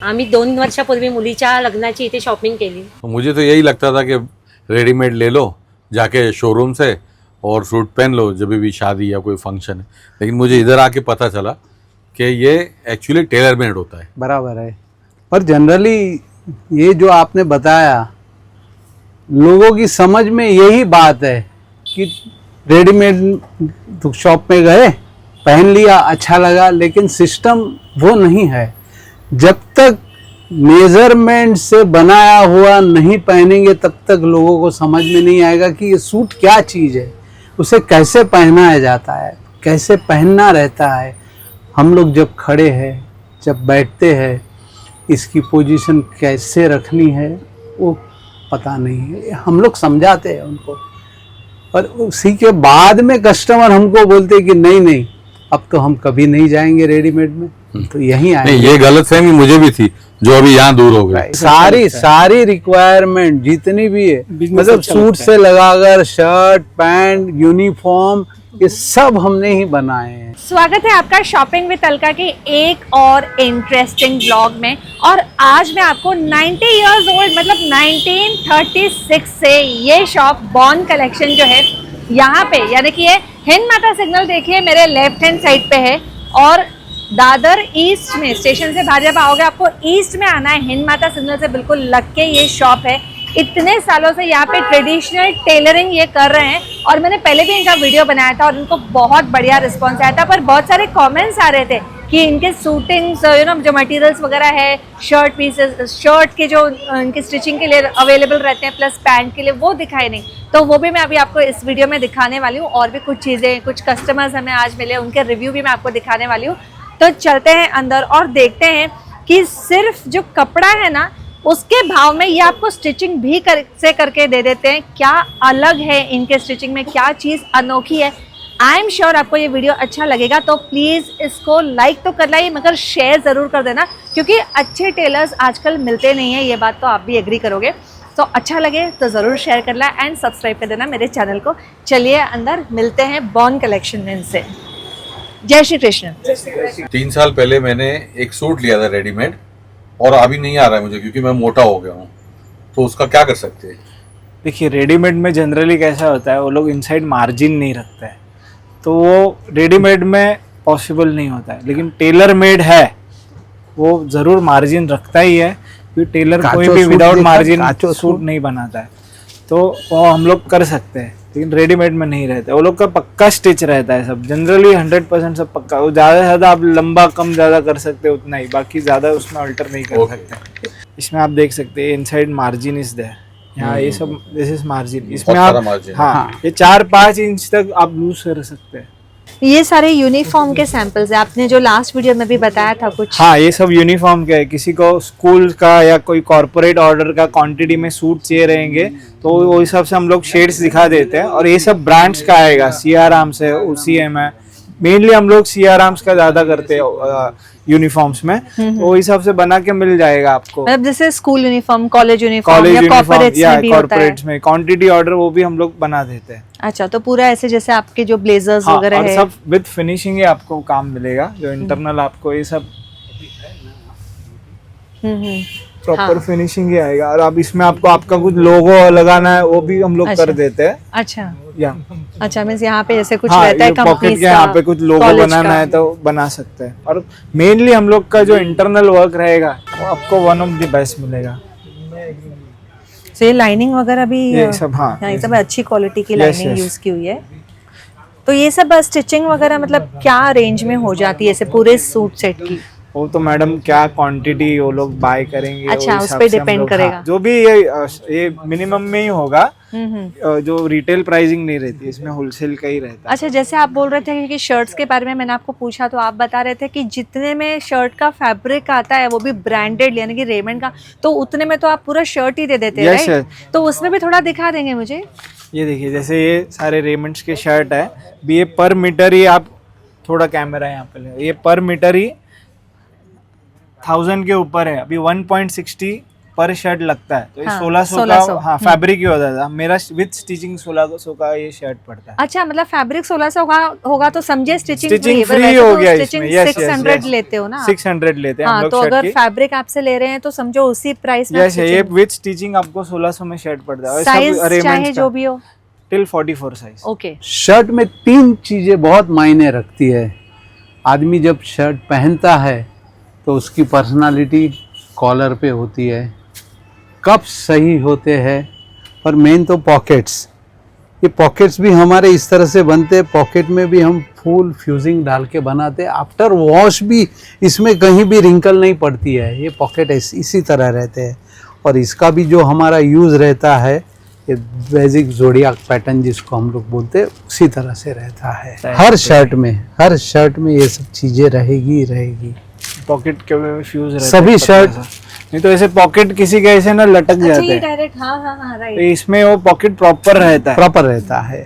आम्ही 2 वर्षापूर्वी मुलीच्या लग्नाची इथे शॉपिंग केली। मुझे तो यही लगता था कि रेडीमेड ले लो जाके शोरूम से और सूट पहन लो जब भी शादी या कोई फंक्शन है, लेकिन मुझे इधर आके पता चला कि ये एक्चुअली टेलर मेड होता है। बराबर है। पर जनरली ये जो आपने बताया, लोगों की समझ में यही बात है कि रेडीमेड शॉप में गए, पहन लिया, अच्छा लगा, लेकिन सिस्टम वो नहीं है। जब तक मेजरमेंट से बनाया हुआ नहीं पहनेंगे तब तक लोगों को समझ में नहीं आएगा कि ये सूट क्या चीज़ है, उसे कैसे पहनाया जाता है, कैसे पहनना रहता है। हम लोग जब खड़े हैं, जब बैठते हैं, इसकी पोजीशन कैसे रखनी है वो पता नहीं है। हम लोग समझाते हैं उनको, पर उसी के बाद में कस्टमर हमको बोलते हैं कि नहीं नहीं, अब तो हम कभी नहीं जाएंगे रेडीमेड में, तो यहीं आएंगे। नहीं, ये गलतफहमी मुझे भी थी जो अभी यहाँ दूर हो गई। सारी रिक्वायरमेंट जितनी भी है, मतलब सूट से लगाकर शर्ट, पैंट, यूनिफॉर्म, ये सब हमने ही बनाए हैं। स्वागत है आपका शॉपिंग विद अलका के एक और इंटरेस्टिंग ब्लॉग में। और आज मैं आपको 90 इयर्स ओल्ड मतलब 1936 से ये शॉप बॉर्न कलेक्शन जो है यहाँ पे, यानी कि ये हिंद माता सिग्नल देखिए मेरे लेफ्ट हैंड साइड पे है, और दादर ईस्ट में स्टेशन से बाहर जब आओगे आपको ईस्ट में आना है। हिंद माता सिग्नल से बिल्कुल लग के ये शॉप है। इतने सालों से यहाँ पे ट्रेडिशनल टेलरिंग ये कर रहे हैं, और मैंने पहले भी इनका वीडियो बनाया था और इनको बहुत बढ़िया रिस्पॉन्स आया था। पर बहुत सारे कमेंट्स आ रहे थे कि इनके सूटिंग्स जो मटेरियल्स वगैरह है, शर्ट पीसेस, शर्ट के जो इनकी स्टिचिंग के लिए अवेलेबल रहते हैं प्लस पैंट के लिए, वो दिखाए नहीं। तो वो भी मैं अभी आपको इस वीडियो में दिखाने वाली हूँ। और भी कुछ चीज़ें, कुछ कस्टमर्स हमें आज मिले, उनके रिव्यू भी मैं आपको दिखाने वाली हूँ। तो चलते हैं अंदर और देखते हैं कि सिर्फ जो कपड़ा है ना, उसके भाव में ये आपको स्टिचिंग भी करके दे देते हैं। क्या अलग है इनके स्टिचिंग में, क्या चीज़ अनोखी है। आई एम श्योर आपको ये वीडियो अच्छा लगेगा, तो प्लीज़ इसको लाइक तो कर लाइए, मगर शेयर ज़रूर कर देना, क्योंकि अच्छे टेलर्स आजकल मिलते नहीं हैं। ये बात तो आप भी एग्री करोगे। तो अच्छा लगे तो ज़रूर शेयर कर ला एंड सब्सक्राइब कर देना मेरे चैनल को। चलिए अंदर मिलते हैं बॉर्न कलेक्शन में इनसे। जय श्री कृष्ण। 3 साल पहले मैंने एक सूट लिया था रेडीमेड, और अभी नहीं आ रहा है मुझे क्योंकि मैं मोटा हो गया हूँ। तो उसका क्या कर सकते हैं? देखिए, रेडीमेड में जनरली कैसा होता है, वो लोग इनसाइड मार्जिन नहीं रखते हैं, तो वो रेडीमेड में पॉसिबल नहीं होता है। लेकिन टेलर मेड है, वो ज़रूर मार्जिन रखता ही है, क्योंकि टेलर कोई भी विदाउट मार्जिन सूट नहीं बनाता है। तो वो हम लोग कर सकते हैं, लेकिन रेडीमेड में नहीं रहता है। वो लोग का पक्का स्टिच रहता है सब, जनरली 100% सब पक्का। वो ज़्यादा से ज़्यादा आप लंबा कम ज़्यादा कर सकते हैं उतना ही, बाकी ज़्यादा उसमें अल्टर नहीं कर सकते। इसमें आप देख सकते हैं इनसाइड मार्जिन इज देयर, यहाँ ये सब दिस इज मार्जिन। इसमें आप ये 4-5 इंच तक आप लूज कर सकते हैं। ये सारे यूनिफॉर्म के सैंपल्स है, आपने जो लास्ट वीडियो में भी बताया था कुछ। हाँ, ये सब यूनिफॉर्म के है। किसी को स्कूल का या कोई कॉर्पोरेट ऑर्डर का क्वांटिटी में सूट चाहिए रहेंगे, तो वो हिसाब से हम लोग शेड्स दिखा देते हैं। और ये सब ब्रांड्स का आएगा, CR-ARMS है, OCM है। मेनली हम लोग CR-ARMS का ज्यादा करते हैं यूनिफॉर्म्स में, तो वो हिसाब से बना के मिल जाएगा आपको। मतलब जैसे स्कूल यूनिफॉर्म, कॉलेज यूनिफॉर्म या कॉर्पोरेट्स में भी होता है। में क्वांटिटी ऑर्डर वो भी हम लोग बना देते हैं। अच्छा, तो पूरा ऐसे जैसे आपके जो ब्लेजर्स वगैरह है, सब विद फिनिशिंग ही आपको काम मिलेगा। जो इंटरनल आपको ये सब प्रॉपर फिनिशिंग ही आएगा। और अब इसमें आपको आपका कुछ लोगो लगाना है, वो भी हम लोग कर देते हैं। अच्छा या अच्छा, मींस यहाँ पे जैसे कुछ हाँ, रहता है कंपनी का, यहाँ पे कुछ लोगो बनाना है तो बना सकते हैं। और मेनली हम लोग का जो इंटरनल वर्क रहेगा वो आपको वन ऑफ द बेस्ट मिलेगा। तो ये लाइनिंग वगैरह भी ये सब, हाँ, ये सब अच्छी क्वालिटी की लाइनिंग यूज की हुई है। तो ये सब स्टिचिंग वगैरह मतलब क्या रेंज में हो जाती है ऐसे पूरे सूट सेट की? वो तो मैडम क्या क्वांटिटी वो लोग बाय करेंगे, अच्छा, उस पे डिपेंड करेगा। हाँ, जो भी ये मिनिमम में ही होगा। जो रिटेल प्राइसिंग नहीं रहती, इसमें होलसेल का ही रहता है। अच्छा, जैसे आप बोल रहे थे कि शर्ट्स के बारे में मैंने आपको पूछा, तो आप बता रहे थे कि जितने में शर्ट का फैब्रिक आता है वो भी ब्रांडेड यानी कि रेमंड का, तो उतने में तो आप पूरा शर्ट ही दे देते हैं, राइट? तो उसमें भी थोड़ा दिखा देंगे मुझे। ये देखिए, जैसे ये सारे रेमंड्स के शर्ट है, ये पर मीटर ही, आप थोड़ा कैमरा यहाँ पे ले, ये पर मीटर ही 1000 के ऊपर है। अभी 1.60 पर शर्ट लगता है तो ये हाँ, 1600 का 1600, हाँ फैब्रिक ही होता था। मेरा विद स्टिचिंग 1600 का ये शर्ट पड़ता है। अच्छा, मतलब फैब्रिक 1600 का होगा तो समझे स्टिचिंग स्टिचिंग फ्री हो गया इसमें। यस 600 लेते हो ना आप? 600 लेते हैं हम हाँ, लोग तो शर्ट अगर की। फैब्रिक आपसे ले रहे हैं तो समझो उसी प्राइस में यस ये विद स्टिचिंग आपको 1600 में शर्ट पड़ता है। साइज चाहे जो भी हो। Till 44 size. ओके, शर्ट में 3 चीज़ें बहुत मायने रखती है। आदमी जब शर्ट पहनता है तो उसकी पर्सनालिटी कॉलर पे होती है, कप्स सही होते हैं, और मेन तो पॉकेट्स। ये पॉकेट्स भी हमारे इस तरह से बनते हैं, पॉकेट में भी हम फुल फ्यूजिंग डाल के बनाते हैं। आफ्टर वॉश भी इसमें कहीं भी रिंकल नहीं पड़ती है, ये पॉकेट इसी तरह रहते हैं। और इसका भी जो हमारा यूज़ रहता है, ये बेसिक जोड़ियाक पैटर्न जिसको हम लोग बोलते हैं, उसी तरह से रहता है। हर शर्ट में ये सब चीज़ें रहेगी। पॉकेट के में फ्यूज रहता है सभी पतला शर्ट सा। नहीं तो ऐसे पॉकेट किसी के ऐसे ना लटक अच्छा जाते ये हैं, डायरेक्ट, हाँ हाँ हाँ तो राइट। इसमें वो पॉकेट प्रॉपर रहता है। प्रॉपर रहता है।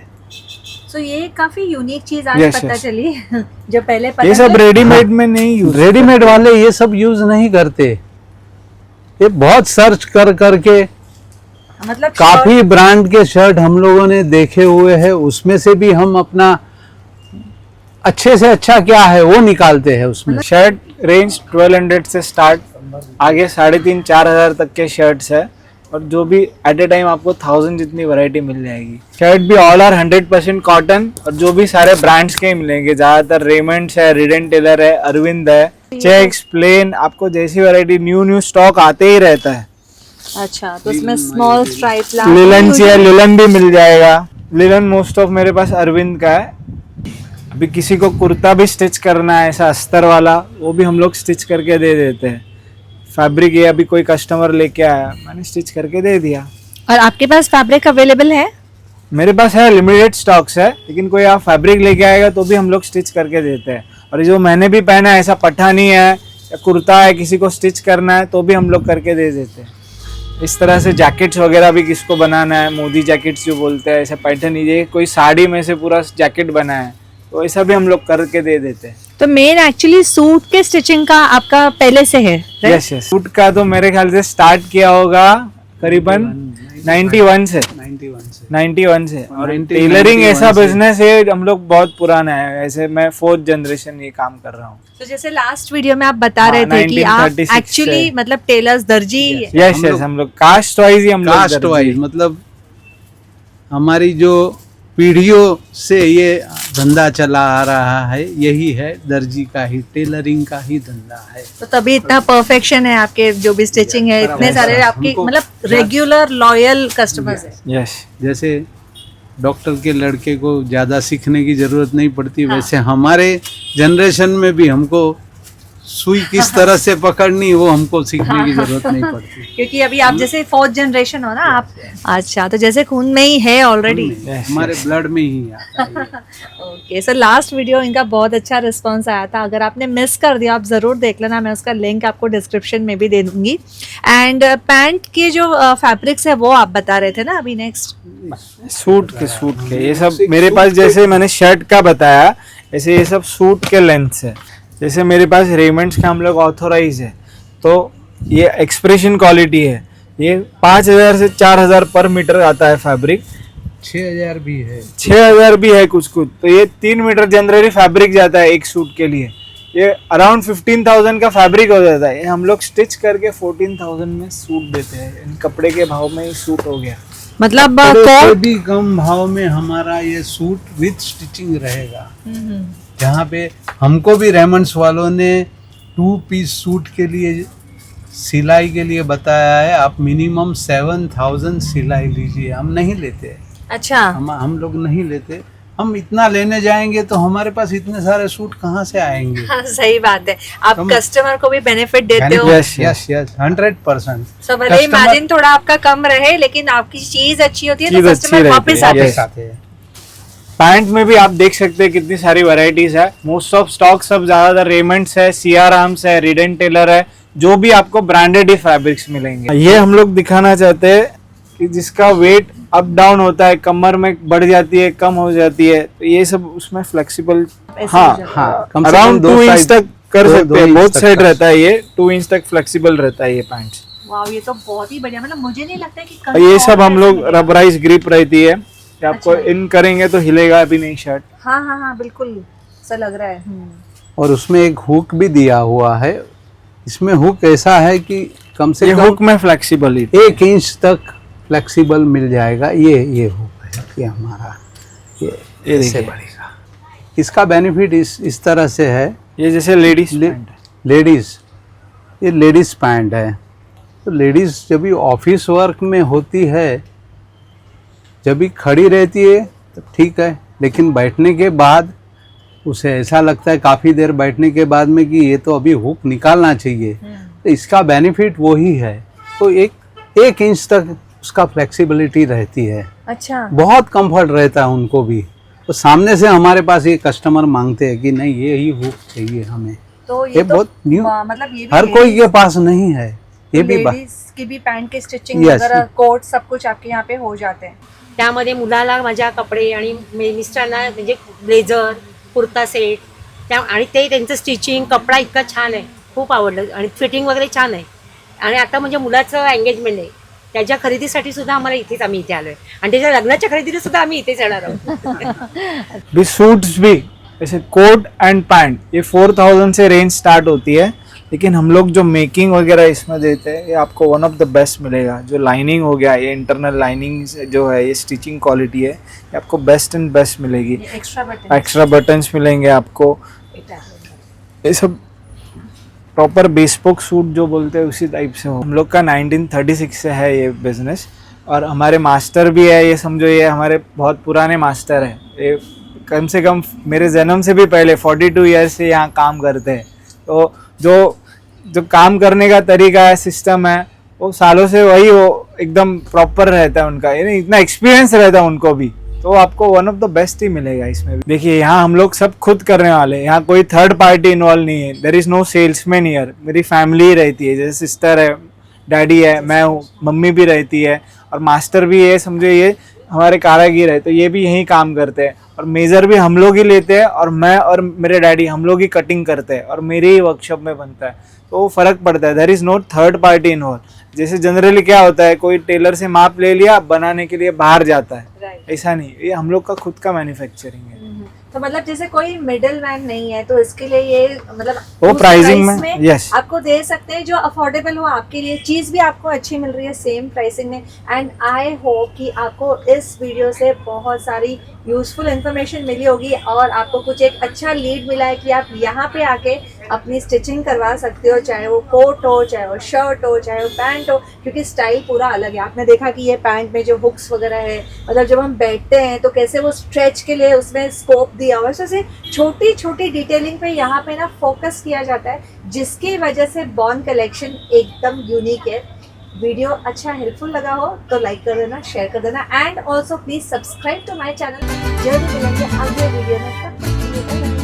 सो ये काफी यूनिक चीज आज Yes, पता yes. चली जो पहले पता ये सब नहीं। रेडीमेड में नहीं यूज। रेडीमेड वाले ये सब यूज नहीं करते, ये बहुत सर्च करके मतलब काफी ब्रांड के शर्ट हम लोगों ने देखे हुए हैं, उसमें से भी हम अपना अच्छे से अच्छा क्या है वो निकालते हैं उसमें। शर्ट रेंज 1200 से स्टार्ट, आगे 3500-4000 तक के शर्ट्स है, और जो भी एट ए टाइम आपको 1000 जितनी वैरायटी मिल जाएगी। शर्ट भी ऑल आर 100% कॉटन, और जो भी सारे ब्रांड्स के ही मिलेंगे, ज्यादातर रेमंड्स है, रिडन टेलर है, अरविंद है, चेक्स, प्लेन, आपको जैसी वैरायटी न्यू स्टॉक आते ही रहता है। अच्छा, तो इसमें स्मॉल स्ट्राइप लिलन चाहिए, लिलन भी मिल जाएगा। लिलन मोस्ट ऑफ मेरे पास अरविंद का है। अभी किसी को कुर्ता भी स्टिच करना है ऐसा अस्तर वाला, वो भी हम लोग स्टिच करके दे देते हैं। फैब्रिक ये अभी कोई कस्टमर लेके आया, मैंने स्टिच करके दे दिया। और आपके पास फैब्रिक अवेलेबल है? मेरे पास है, लिमिटेड स्टॉक्स है, लेकिन कोई आप फैब्रिक लेके आएगा तो भी हम लोग स्टिच करके देते हैं। और जो मैंने भी पहना है ऐसा पठानी है या कुर्ता है, किसी को स्टिच करना है तो भी हम लोग करके दे देते हैं। इस तरह से जैकेट्स वगैरह भी किसको बनाना है, मोदी जैकेट्स जो बोलते हैं, ऐसे पैटर्न, ये कोई साड़ी में से पूरा जैकेट बना है तो ऐसा भी हम लोग करके दे देते हैं। तो मेन एक्चुअली सूट के स्टिचिंग का आपका पहले से है, right? Yes yes. सूट का तो मेरे ख्याल से स्टार्ट किया होगा करीबन 91 से। 91 से। और 91 टेलरिंग ऐसा से। बिजनेस है, हम लोग बहुत पुराना है, ऐसे मैं 4th जनरेशन ये काम कर रहा हूँ। तो जैसे लास्ट वीडियो में आप बता रहे हाँ, थे कि आप 1936 एक्चुअली से। मतलब टेलर्स, दर्जी यस यस, हम लोग कास्ट वाइज ही हम लोग कास्ट वाइज, मतलब हमारी जो पीढ़ियों से ये धंधा चला आ रहा है, यही है, दर्जी का ही, टेलरिंग का ही धंधा है। तो तभी इतना परफेक्शन है आपके जो भी स्टिचिंग है, इतने सारे आपके हमको- मतलब रेगुलर लॉयल कस्टमर्स है। यस। जैसे डॉक्टर के लड़के को ज़्यादा सीखने की ज़रूरत नहीं पड़ती, वैसे हमारे जनरेशन में भी हमको सुई किस तरह से पकड़नी वो हमको सीखने की ज़रूरत नहीं पड़ती। क्योंकि अभी आप जैसे 4th जनरेशन हो ना आप। अच्छा, तो जैसे खून में ही है ऑलरेडी। हमारे ब्लड में ही आता है। ओके, सर लास्ट वीडियो इनका बहुत अच्छा रिस्पांस आया था, अगर आपने मिस कर दिया आप ज़रूर देख लेना, मैं उसका लिंक आपको डिस्क्रिप्शन में भी दे दूंगी। एंड पैंट के जो फैब्रिक्स है वो आप बता रहे थे ना अभी नेक्स्ट। सूट के ये सब मेरे पास, जैसे मैंने शर्ट का बताया, ऐसे ये सब सूट के लेंथ है। जैसे मेरे पास रेमंड्स का हम लोग ऑथोराइज है, तो ये एक्सप्रेशन क्वालिटी है, ये 5000 से 4000 पर मीटर आता है फैब्रिक। 6000 भी है, 6000 भी है कुछ, तो ये 3 मीटर जनरली फैब्रिक जाता है एक सूट के लिए। ये अराउंड 15,000 का फैब्रिक हो जाता है, ये हम लोग स्टिच करके 14,000 में सूट देते हैं। इन कपड़े के भाव में ये सूट हो गया। मतलब थोड़े से कोट भी कम भाव में हमारा ये सूट विद स्टिचिंग रहेगा। जहाँ पे हमको भी रेमंड्स वालों ने 2 पीस सूट के लिए सिलाई के लिए बताया है, आप मिनिमम 7000 सिलाई लीजिए। हम नहीं लेते, अच्छा, हम लोग नहीं लेते। हम इतना लेने जाएंगे तो हमारे पास इतने सारे सूट कहाँ से आएंगे। हाँ, सही बात है, आप हम- कस्टमर को भी बेनिफिट देते हो। Yes, yes 100%। सो भले ही मार्जिन थोड़ा आपका कम रहे, लेकिन आपकी चीज अच्छी होती है तो चीज अच्छी कस्टमर रहती वापस है, आते हैं। yes। आते हैं। पैंट में भी आप देख सकते हैं कितनी सारी वैरायटीज है। मोस्ट ऑफ स्टॉक सब ज्यादातर रेमंड्स है, सीआर आर्म्स है, रिडन टेलर है, जो भी आपको ब्रांडेड ही फैब्रिक्स मिलेंगे। ये हम लोग दिखाना चाहते हैं कि जिसका वेट अप डाउन होता है, कमर में बढ़ जाती है, कम हो जाती है, तो ये सब उसमें फ्लेक्सिबल, हाँ हाँ, कम से कम अराउंड 2 इंच तक कर दो सकते हैं। इंच बोथ तक साइड कर रहता है, ये 2 इंच तक फ्लेक्सिबल रहता है ये पैंट। वाह, ये तो बहुत ही बढ़िया, मतलब मुझे नहीं लगता है कि और कभी ये और सब हम ऐसा लोग मिलेगा। रबराइज ग्रिप रहती है कि आपको अच्छा। इन करेंगे तो हिलेगा भी नहीं शर्ट। हाँ हाँ हाँ, बिल्कुल ऐसा लग रहा है। और उसमें एक हुक भी दिया हुआ है। इसमें हुक ऐसा है कि कम ये से कम हुक में फ्लेक्सिबल ही 1 इंच तक फ्लेक्सिबल मिल जाएगा। ये हुक है, ये हमारा ये ये ऐसे देखिए। बढ़ेगा। इसका बेनिफिट इस तरह से है, ये जैसे लेडीज लेडीज, ये लेडीज पैंट है। तो लेडीज जब भी ऑफिस वर्क में होती है, जब भी खड़ी रहती है तो ठीक है, लेकिन बैठने के बाद उसे ऐसा लगता है काफ़ी देर बैठने के बाद में कि ये तो अभी हुक निकालना चाहिए। तो इसका बेनिफिट वही है। तो एक इंच तक उसका फ्लेक्सिबिलिटी रहती है, अच्छा, बहुत कंफर्ट रहता है उनको भी। तो सामने से हमारे पास ये कस्टमर मांगते हैं कि नहीं ये ही हुक चाहिए हमें। तो ये बहुत न्यू, मतलब ये भी हर कोई के पास नहीं है। ये भी लेडीज की भी पैंट की स्टिचिंग Yes. वगैरह, कोट, सब कुछ आपके यहाँ पे हो जाते हैं। त्यामध्ये मुलाला माझ्या कपडे आणि मिस्टरांना म्हणजे ब्लेझर, कुर्ता सेट त्या आणि ते त्यांचं स्टिचिंग कपडा इतका छान आहे, खूप आवडलं आणि फिटिंग वगैरे छान आहे. आणि आता म्हणजे मुलाचं एंगेजमेंट आहे, त्याच्या खरेदीसाठी सुद्धा आम्हाला इथेच आम्ही इथे आलोय आणि त्याच्या लग्नाच्या खरेदीला सुद्धा आम्ही इथेच येणार आहोत. भी सूट्स भी जैसे कोट एंड पैंट ये 4000 से रेंज स्टार्ट होती है, लेकिन हम लोग जो मेकिंग वगैरह इसमें देते हैं ये आपको वन ऑफ द बेस्ट मिलेगा। जो लाइनिंग हो गया, ये इंटरनल लाइनिंग जो है, ये स्टिचिंग क्वालिटी है, ये आपको बेस्ट एंड बेस्ट मिलेगी। एक्स्ट्रा बटन, एक्स्ट्रा बटन्स मिलेंगे आपको, ये सब प्रॉपर बेस्पोक सूट जो बोलते हैं उसी टाइप से हो। हम लोग का 1936 से है ये बिजनेस, और हमारे मास्टर भी है, ये समझो ये हमारे बहुत पुराने मास्टर हैं। ये कम से कम मेरे जन्म से भी पहले 42 ईयर्स से यहाँ काम करते हैं। तो जो काम करने का तरीका है, सिस्टम है, वो सालों से वही वो एकदम प्रॉपर रहता है उनका, यानी इतना एक्सपीरियंस रहता है उनको भी। तो आपको वन ऑफ द बेस्ट ही मिलेगा इसमें भी। देखिए यहाँ हम लोग सब खुद करने वाले हैं, यहाँ कोई थर्ड पार्टी इन्वॉल्व नहीं है। There is no salesman here. मेरी फैमिली ही रहती है, जैसे सिस्टर है, डैडी है, मैं हूँ, मम्मी भी रहती है, और मास्टर भी है, समझो ये हमारे कारागिर है, तो ये भी यहीं काम करते हैं। और मेजर भी हम लोग ही लेते हैं, और मैं और मेरे डैडी हम लोग ही कटिंग करते हैं, और मेरे ही वर्कशॉप में बनता है। तो वो फ़र्क पड़ता है। There is no third party involve. जैसे जनरली क्या होता है, कोई टेलर से माप ले लिया, बनाने के लिए बाहर जाता है, राइट। ऐसा नहीं, ये हम लोग का खुद का मैन्युफैक्चरिंग है। तो मतलब जैसे कोई मिडिल मैन नहीं है, तो इसके लिए ये मतलब वो उस प्राइसिंग प्राइस में, yes. आपको दे सकते हैं जो अफोर्डेबल हो आपके लिए, चीज़ भी आपको अच्छी मिल रही है सेम प्राइसिंग में। एंड आई होप कि आपको इस वीडियो से बहुत सारी यूजफुल इन्फॉर्मेशन मिली होगी, और आपको कुछ एक अच्छा लीड मिला है कि आप यहाँ पे आके अपनी स्टिचिंग करवा सकते हो, चाहे वो कोट हो, चाहे वो शर्ट हो, चाहे वो पैंट हो, क्योंकि स्टाइल पूरा अलग है। आपने देखा कि ये पैंट में जो हुक्स वगैरह है, मतलब जब हम बैठते हैं तो कैसे वो स्ट्रेच के लिए उसमें स्कोप दिया हुआ है। जैसे छोटी छोटी डिटेलिंग पे यहाँ पे ना फोकस किया जाता है, जिसकी वजह से बॉर्न कलेक्शन एकदम यूनिक है। वीडियो अच्छा हेल्पफुल लगा हो तो लाइक कर देना, शेयर कर देना, and also please subscribe to my channel. जल्दी मिलेंगे अगले वीडियो में, तब तक के लिए